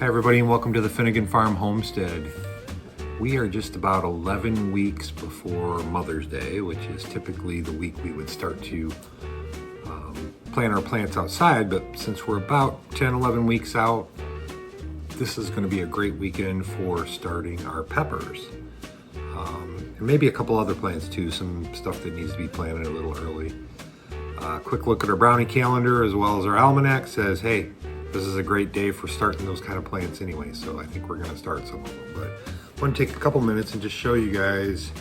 Hi everybody and welcome to the Finnegan Farm Homestead. We are just about 11 weeks before Mother's Day, which is typically the week we would start to plant our plants outside, but since we're about 10, 11 weeks out, this is going to be a great weekend for starting our peppers. And maybe a couple other plants too, some stuff that needs to be planted a little early. Quick look at our brownie calendar as well as our almanac says, hey, this is a great day for starting those kind of plants anyway, so I think we're going to start some of them. But I want to take a couple minutes and just show you guys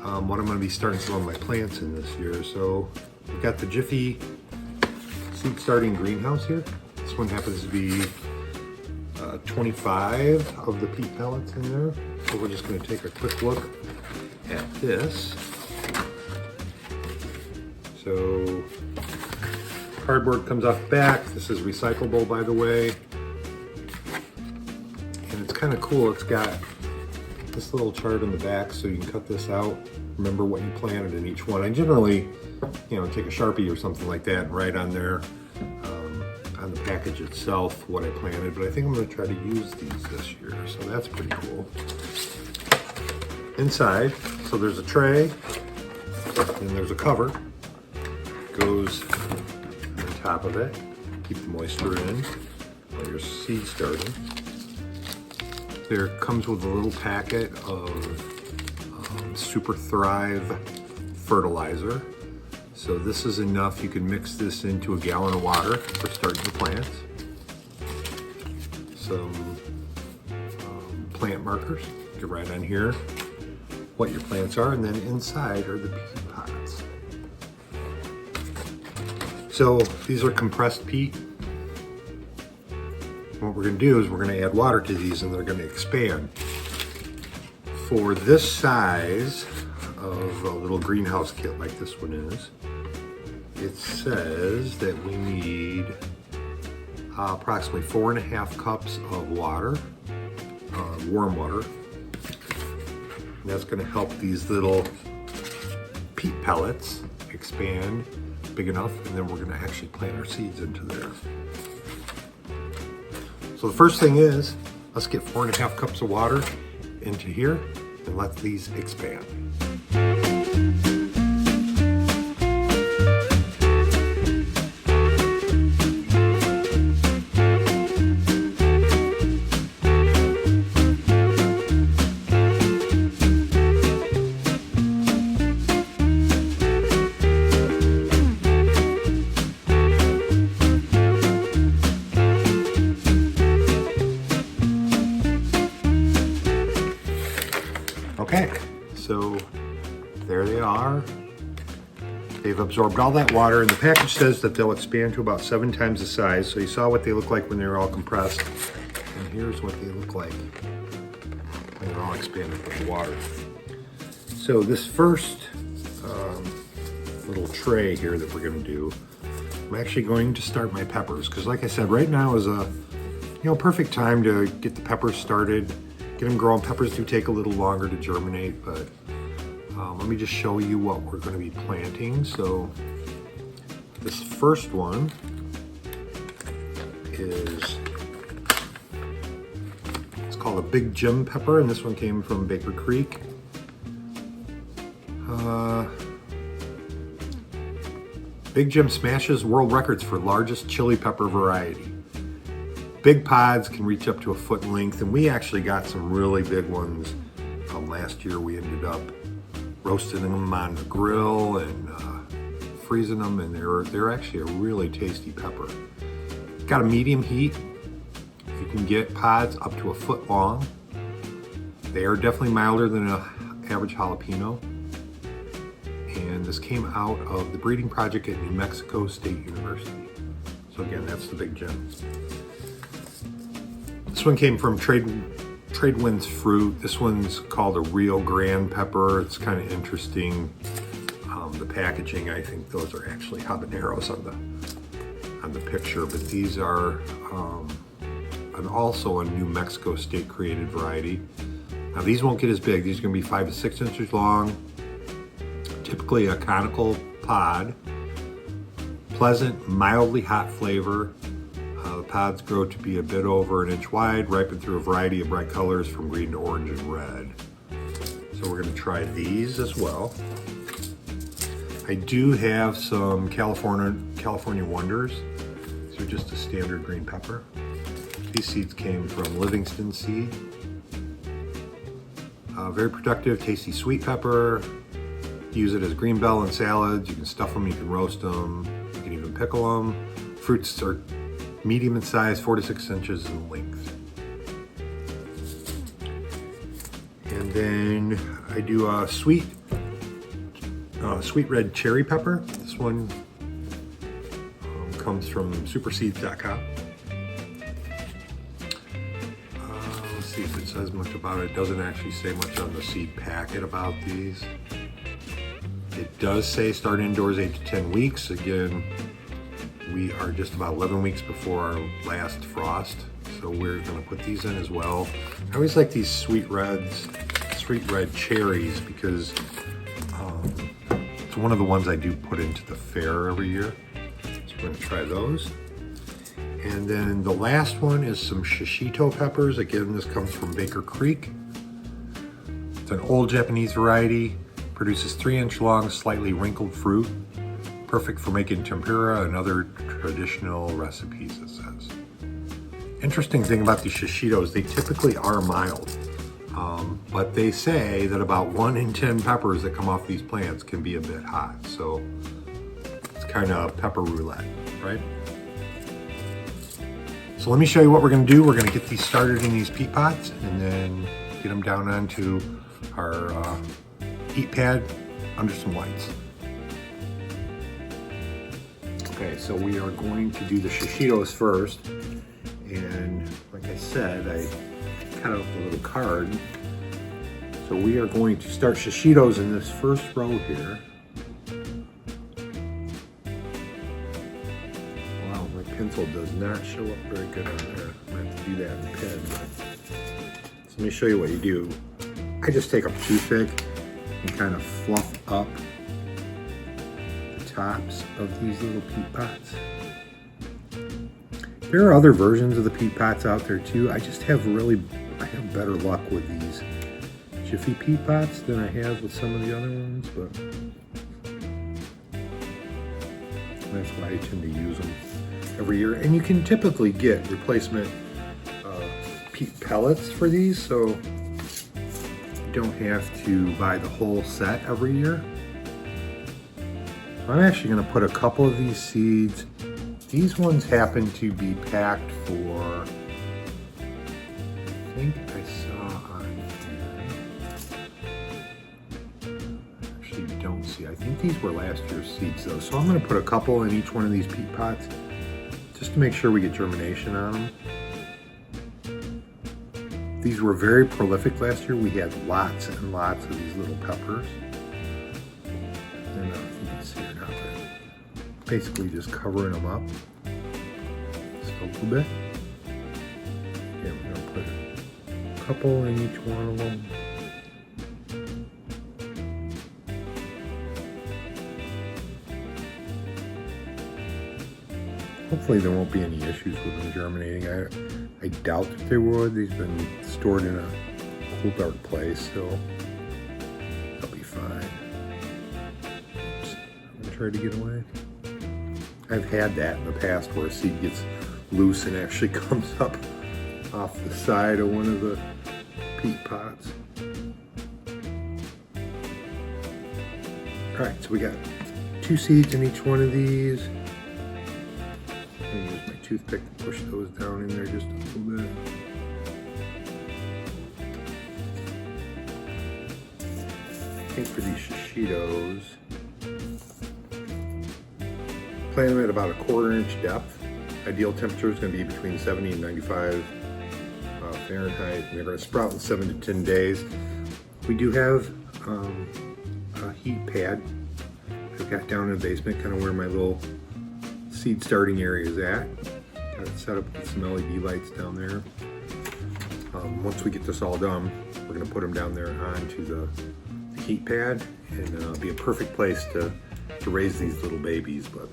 what I'm going to be starting some of my plants in this year. So we've got the Jiffy seed starting greenhouse here. This one happens to be 25 of the peat pellets in there. So we're just going to take a quick look at this. So cardboard comes off the back. This is recyclable, by the way. And it's kind of cool. It's got this little chart on the back so you can cut this out. Remember what you planted in each one. I generally, take a Sharpie or something like that and write on there, on the package itself, what I planted. But I think I'm going to try to use these this year. So that's pretty cool. Inside, so there's a tray and there's a cover. Goes top of it, keep the moisture in while your seed starting. There comes with a little packet of Super Thrive fertilizer. So this is enough. You can mix this into a gallon of water for starting the plants. Some plant markers, get right on here what your plants are, and then inside are the peat pods. So these are compressed peat. What we're going to do is we're going to add water to these and they're going to expand. For this size of a little greenhouse kit like this one is, it says that we need approximately 4.5 cups of water, warm water. And that's going to help these little peat pellets expand big enough, and then we're going to actually plant our seeds into there. So the first thing is, let's get 4.5 cups of water into here and let these expand. Okay, so there they are. They've absorbed all that water, and the package says that they'll expand to about 7 times the size. So you saw what they look like when they were all compressed, and here's what they look like when they're all expanded with the water. So this first little tray here that we're going to do, I'm actually going to start my peppers, because like I said, right now is a perfect time to get the peppers started. Get them growing. Peppers do take a little longer to germinate, but let me just show you what we're going to be planting. So this first one is, it's called a Big Jim pepper, and this one came from Baker Creek. Big Jim smashes world records for largest chili pepper variety. Big pods can reach up to 1 foot in length, and we actually got some really big ones last year. We ended up roasting them on the grill and freezing them, and they're actually a really tasty pepper. Got a medium heat. You can get pods up to 1 foot long. They are definitely milder than an average jalapeno. And this came out of the breeding project at New Mexico State University. So again, that's the Big Jim. This one came from Tradewinds Fruit. This one's called a Rio Grande pepper. It's kind of interesting. The packaging, I think those are actually habaneros on the picture, but these are also a New Mexico State created variety. Now these won't get as big. These are going to be 5 to 6 inches long. Typically a conical pod. Pleasant, mildly hot flavor. The pods grow to be a bit over 1 inch wide, ripen through a variety of bright colors from green to orange and red. So we're going to try these as well. I do have some California Wonders. These are just a standard green pepper. These seeds came from Livingston Seed. Very productive, tasty sweet pepper. Use it as green bell in salads. You can stuff them, you can roast them, you can even pickle them. Fruits are medium in size, 4 to 6 inches in length. And then I do a sweet red cherry pepper. This one comes from superseeds.com. Let's see if it says much about it. It doesn't actually say much on the seed packet about these. It does say start indoors 8 to 10 weeks. Again, we are just about 11 weeks before our last frost, so we're going to put these in as well. I always like these sweet red cherries because it's one of the ones I do put into the fair every year. So we're going to try those. And then the last one is some shishito peppers. Again, this comes from Baker Creek. It's an old Japanese variety. Produces 3-inch long, slightly wrinkled fruit. Perfect for making tempura and other traditional recipes, it says. Interesting thing about these shishitos, they typically are mild. But they say that about 1 in 10 peppers that come off these plants can be a bit hot. So it's kind of pepper roulette, right? So let me show you what we're going to do. We're going to get these started in these peat pots and then get them down onto our heat pad under some lights. Okay, so we are going to do the shishitos first. And like I said, I cut out the little card. So we are going to start shishitos in this first row here. Wow, my pencil does not show up very good on there. I have to do that in pen. So let me show you what you do. I just take a toothpick and kind of fluff up the tops of these little peat pots. There are other versions of the peat pots out there too. I have better luck with these Jiffy peat pots than I have with some of the other ones, but that's why I tend to use them every year. And you can typically get replacement peat pellets for these, so you don't have to buy the whole set every year. So I'm actually going to put a couple of these seeds. These ones happen to be packed for, I think I saw on here. Actually don't see. I think these were last year's seeds though. So I'm going to put a couple in each one of these peat pots just to make sure we get germination on them. These were very prolific last year. We had lots and lots of these little peppers. And I don't know if you can see it out there. Basically just covering them up just a little bit. Yeah, we're gonna put a couple in each one of them. Hopefully there won't be any issues with them germinating. I doubt that there would. These have been stored in a cool, dark place, so they'll be fine. Oops, I'm gonna try to get away. I've had that in the past where a seed gets loose and actually comes up off the side of one of the peat pots. All right, so we got 2 seeds in each one of these. I'm gonna use my toothpick to push those down in there just a little bit. I think for these shishitos, plant them at about a 1/4 inch depth. Ideal temperature is going to be between 70 and 95 Fahrenheit. And they're going to sprout in 7 to 10 days. We do have a heat pad I've got down in the basement, kind of where my little seed starting area is at. Got it set up with some LED lights down there. Once we get this all done, we're going to put them down there onto the heat pad, and it'll be a perfect place to raise these little babies. But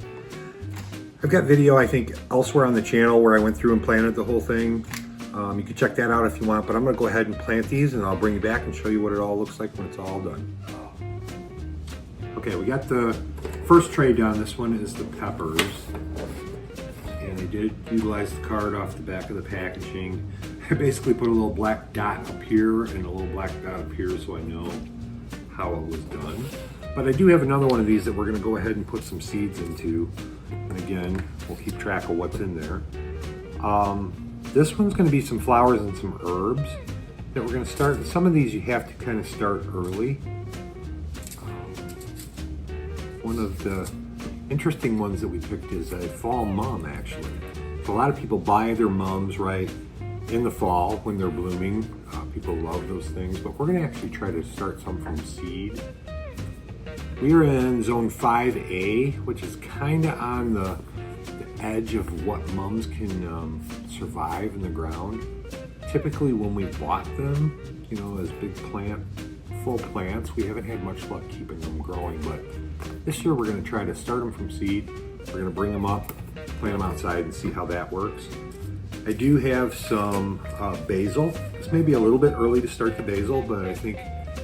I've got video, I think, elsewhere on the channel where I went through and planted the whole thing. You can check that out if you want, but I'm gonna go ahead and plant these and I'll bring you back and show you what it all looks like when it's all done. Okay, we got the first tray done. This one is the peppers. And I did utilize the card off the back of the packaging. I basically put a little black dot up here and a little black dot up here so I know how it was done. But I do have another one of these that we're gonna go ahead and put some seeds into. And again, we'll keep track of what's in there. This one's gonna be some flowers and some herbs that we're gonna start. Some of these you have to kind of start early. One of the interesting ones that we picked is a fall mum, actually. So a lot of people buy their mums right in the fall when they're blooming. People love those things, but we're gonna actually try to start some from seed. We are in zone 5A, which is kind of on the edge of what mums can survive in the ground. Typically when we bought them, you know, as big full plants, we haven't had much luck keeping them growing, but this year we're gonna try to start them from seed. We're gonna bring them up, plant them outside and see how that works. I do have some basil. This may be a little bit early to start the basil, but I think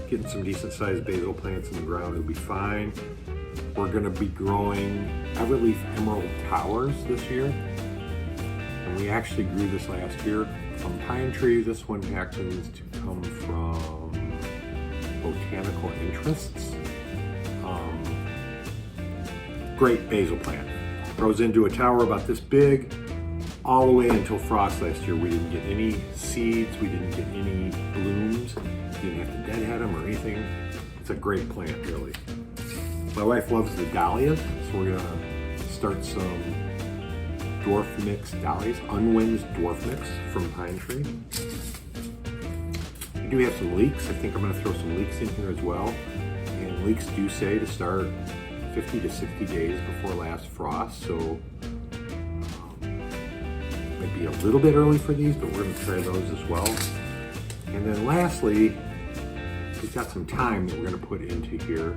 getting some decent sized basil plants in the ground will be fine. We're gonna be growing Everleaf Emerald Towers this year. And we actually grew this last year from Pine Tree. This one happens to come from Botanical Interests. Great basil plant. Grows into a tower about this big, all the way until frost last year. We didn't get any seeds, we didn't get any blooms, didn't have to deadhead them or anything. It's a great plant, really. My wife loves the dahlias, so we're gonna start some dwarf mix dahlias, Unwin's dwarf mix from Pine Tree. We do have some leeks. I think I'm gonna throw some leeks in here as well. And leeks do say to start 50 to 60 days before last frost, so might be a little bit early for these, but we're gonna try those as well. And then lastly, we've got some thyme that we're gonna put into here.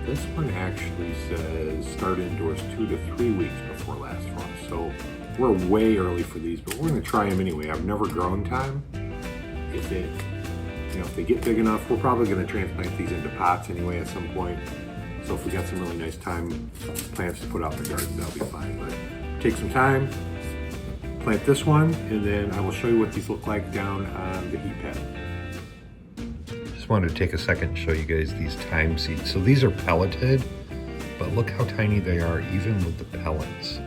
This one actually says start indoors 2 to 3 weeks before last frost. So we're way early for these, but we're gonna try them anyway. I've never grown thyme. If they get big enough, we're probably gonna transplant these into pots anyway at some point. So if we got some really nice thyme plants to put out in the garden, that'll be fine. But take some time, plant this one, and then I will show you what these look like down on the heat pad. Just wanted to take a second and show you guys these thyme seeds. So these are pelleted, but look how tiny they are even with the pellets.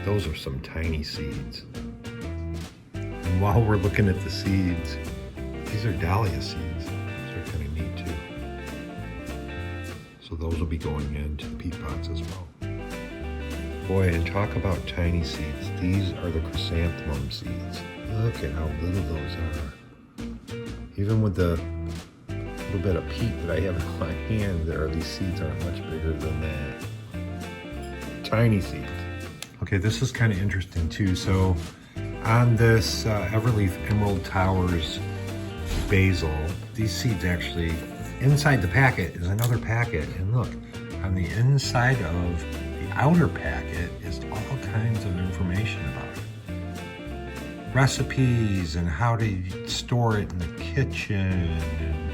Those are some tiny seeds. And while we're looking at the seeds, these are dahlia seeds. Those are kind of neat too. So those will be going into the peat pots as well. Boy, and talk about tiny seeds. These are the chrysanthemum seeds. Look at how little those are. Even with the little bit of peat that I have in my hand there, these seeds aren't much bigger than that. Tiny seeds. Okay, this is kind of interesting too. So on this Everleaf Emerald Towers basil, these seeds actually, inside the packet is another packet. And look, on the inside of the outer packet is all kinds of information about it. Recipes and how to store it in the kitchen and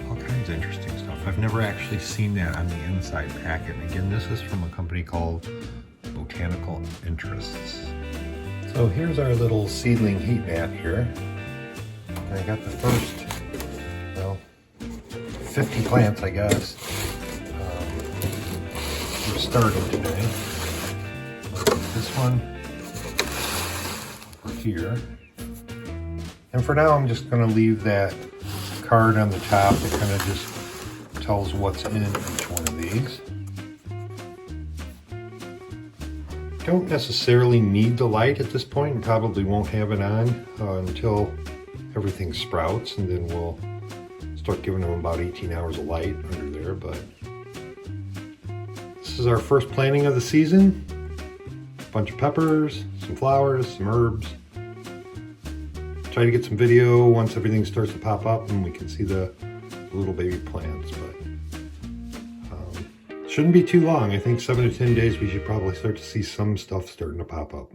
all kinds of interesting stuff. I've never actually seen that on the inside packet. And again, this is from a company called Botanical Interests. So here's our little seedling heat mat here. I got the first, 50 plants, I guess. We're starting today. This one over here. And for now, I'm just gonna leave that card on the top that kind of just tells what's in each one of these. Don't necessarily need the light at this point and probably won't have it on until everything sprouts, and then we'll start giving them about 18 hours of light under there. But this is our first planting of the season. A bunch of peppers, some flowers, some herbs. Try to get some video once everything starts to pop up and we can see the little baby plants. But shouldn't be too long. I think 7 to 10 days we should probably start to see some stuff starting to pop up.